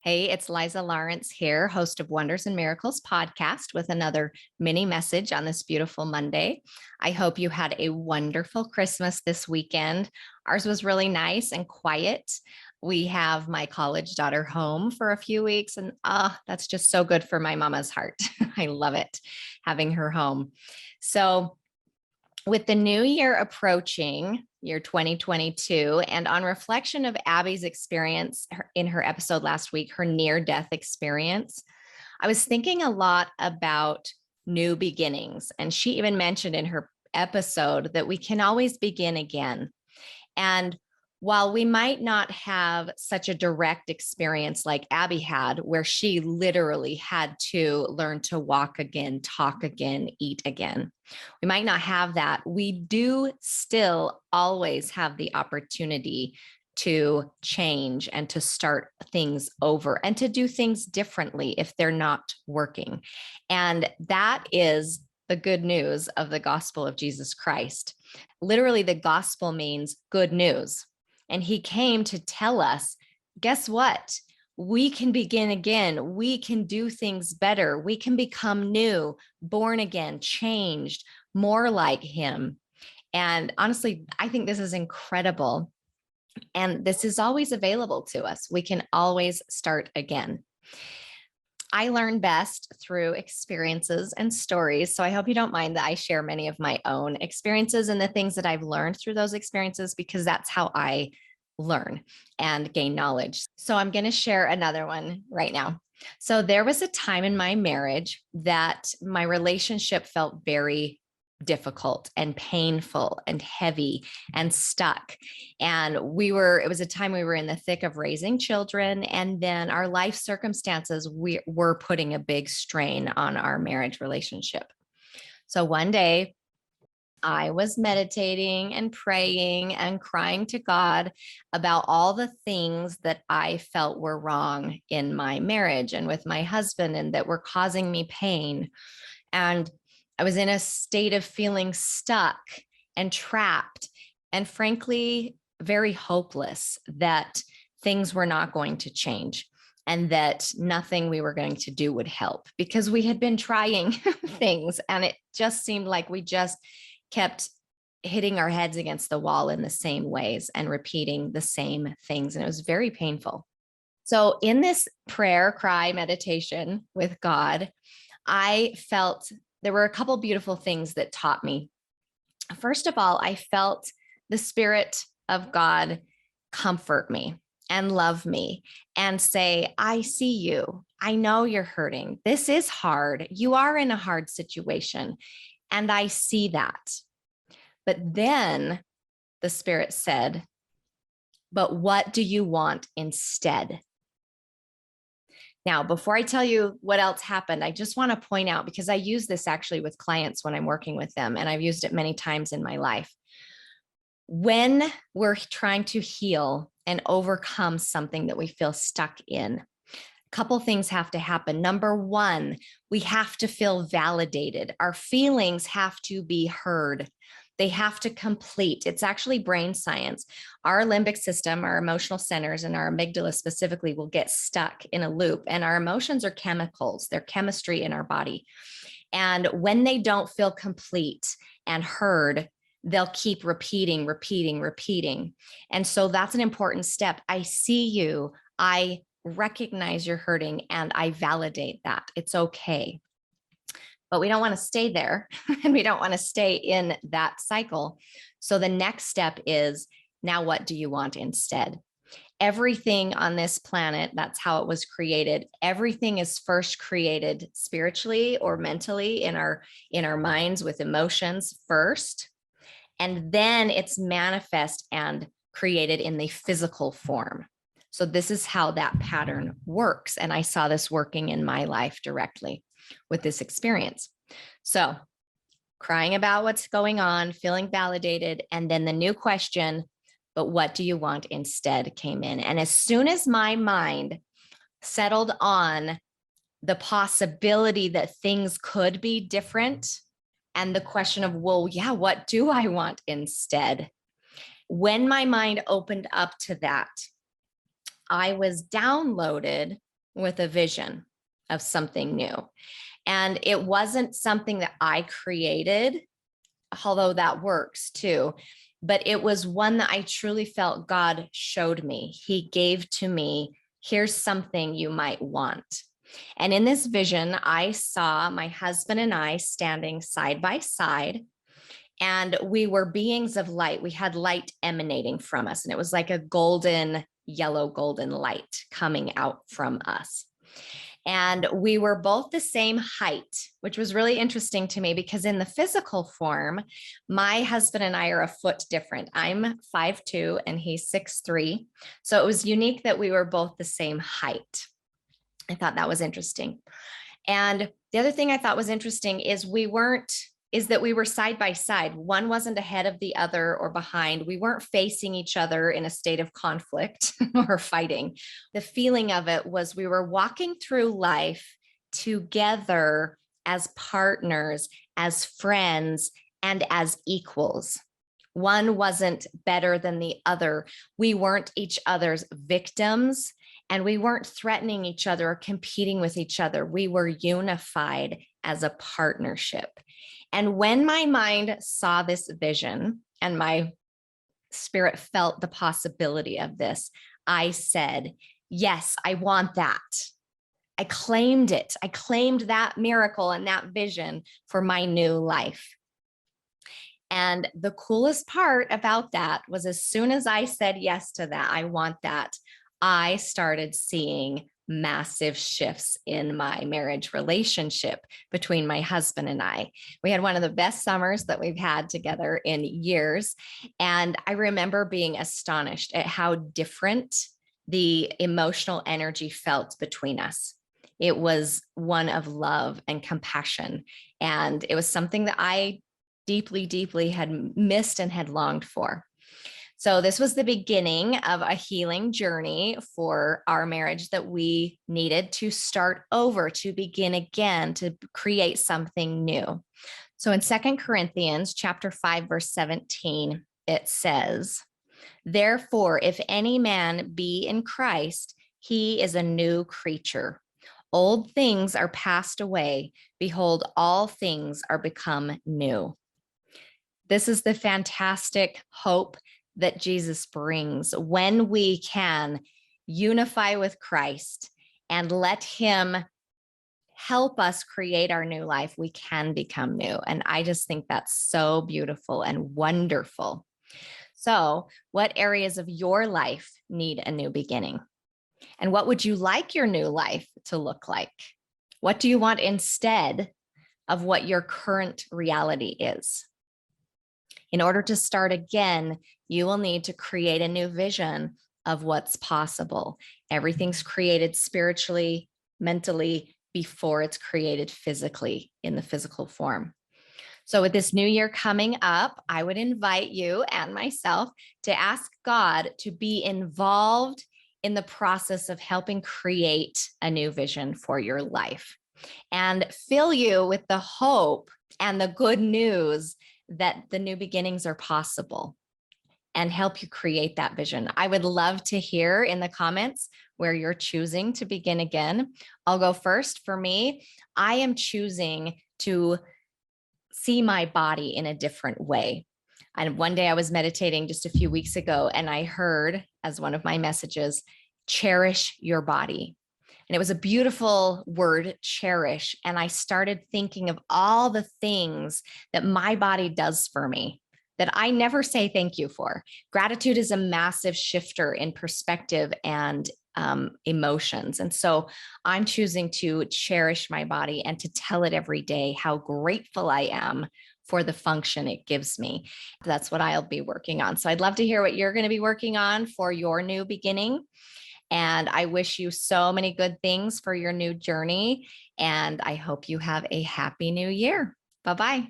Hey, it's Liza Lawrence here, host of Wonders and Miracles podcast with another mini message on this beautiful Monday. I hope you had a wonderful Christmas this weekend. Ours was really nice and quiet. We have my college daughter home for a few weeks, and that's just so good for my mama's heart. I love it having her home. So, with the new year approaching, year 2022, and on reflection of Abby's experience in her episode last week, her near death experience, I was thinking a lot about new beginnings. And she even mentioned in her episode that we can always begin again. And while we might not have such a direct experience like Abby had, where she literally had to learn to walk again, talk again, eat again, we might not have that. We do still always have the opportunity to change and to start things over and to do things differently if they're not working. And that is the good news of the gospel of Jesus Christ. Literally, the gospel means good news. And he came to tell us, guess what? We can begin again. We can do things better. We can become new, born again, changed, more like him. And honestly, I think this is incredible. And this is always available to us. We can always start again. I learn best through experiences and stories. So I hope you don't mind that I share many of my own experiences and the things that I've learned through those experiences, because that's how I learn and gain knowledge. So I'm going to share another one right now. So there was a time in my marriage that my relationship felt very difficult and painful and heavy and stuck. And it was a time we were in the thick of raising children. And then our life circumstances, we were putting a big strain on our marriage relationship. So one day I was meditating and praying and crying to God about all the things that I felt were wrong in my marriage and with my husband and that were causing me pain. And I was in a state of feeling stuck and trapped and frankly, very hopeless that things were not going to change and that nothing we were going to do would help because we had been trying things and it just seemed like we just kept hitting our heads against the wall in the same ways and repeating the same things. And it was very painful. So in this prayer, cry, meditation with God, I felt there were a couple beautiful things that taught me. First of all, I felt the Spirit of God comfort me and love me and say, I see you. I know you're hurting. This is hard. You are in a hard situation. And I see that. But then the Spirit said, but what do you want instead? Now, before I tell you what else happened, I just want to point out, because I use this actually with clients when I'm working with them, and I've used it many times in my life. When we're trying to heal and overcome something that we feel stuck in, a couple things have to happen. Number one, we have to feel validated. Our feelings have to be heard. They have to complete. It's actually brain science. Our limbic system, our emotional centers, and our amygdala specifically will get stuck in a loop. And our emotions are chemicals. They're chemistry in our body. And when they don't feel complete and heard, they'll keep repeating. And so that's an important step. I see you. I recognize you're hurting and I validate that. It's okay. But we don't want to stay there and we don't want to stay in that cycle. So the next step is, now what do you want instead? Everything on this planet, that's how it was created. Everything is first created spiritually or mentally in our minds with emotions first. And then it's manifest and created in the physical form. So this is how that pattern works. And I saw this working in my life directly with this experience. So crying about what's going on, feeling validated, and then the new question, but what do you want instead, came in. And as soon as my mind settled on the possibility that things could be different and the question of, well, yeah, what do I want instead? When my mind opened up to that, I was downloaded with a vision of something new. And it wasn't something that I created, although that works too, but it was one that I truly felt God showed me. He gave to me, here's something you might want. And in this vision, I saw my husband and I standing side by side, and we were beings of light. We had light emanating from us, and it was like a golden, yellow, golden light coming out from us. And we were both the same height, which was really interesting to me because in the physical form, my husband and I are a foot different. I'm 5'2" and he's 6'3". So it was unique that we were both the same height. I thought that was interesting. And the other thing I thought was interesting is that we were side by side. One wasn't ahead of the other or behind. We weren't facing each other in a state of conflict or fighting. The feeling of it was we were walking through life together as partners, as friends, and as equals. One wasn't better than the other. We weren't each other's victims, and we weren't threatening each other or competing with each other. We were unified as a partnership. And when my mind saw this vision and my spirit felt the possibility of this, I said, yes, I want that. I claimed it. I claimed that miracle and that vision for my new life. And the coolest part about that was as soon as I said yes to that, I want that, I started seeing massive shifts in my marriage relationship between my husband and I. We had one of the best summers that we've had together in years. And I remember being astonished at how different the emotional energy felt between us. It was one of love and compassion. And it was something that I deeply, deeply had missed and had longed for. So this was the beginning of a healing journey for our marriage that we needed to start over, to begin again, to create something new. So in 2 Corinthians chapter 5, verse 17, it says, therefore, if any man be in Christ, he is a new creature. Old things are passed away. Behold, all things are become new. This is the fantastic hope that Jesus brings when we can unify with Christ and let him help us create our new life. We can become new. And I just think that's so beautiful and wonderful. So, what areas of your life need a new beginning? And what would you like your new life to look like? What do you want instead of what your current reality is? In order to start again, you will need to create a new vision of what's possible. Everything's created spiritually, mentally, before it's created physically in the physical form. So with this new year coming up, I would invite you and myself to ask God to be involved in the process of helping create a new vision for your life and fill you with the hope and the good news that the new beginnings are possible and help you create that vision. I would love to hear in the comments where you're choosing to begin again. I'll go first. For me, I am choosing to see my body in a different way. And one day I was meditating just a few weeks ago, and I heard as one of my messages, cherish your body. And it was a beautiful word, cherish. And I started thinking of all the things that my body does for me that I never say thank you for. Gratitude is a massive shifter in perspective and emotions. And so I'm choosing to cherish my body and to tell it every day how grateful I am for the function it gives me. That's what I'll be working on. So I'd love to hear what you're going to be working on for your new beginning. And I wish you so many good things for your new journey. And I hope you have a happy new year. Bye-bye.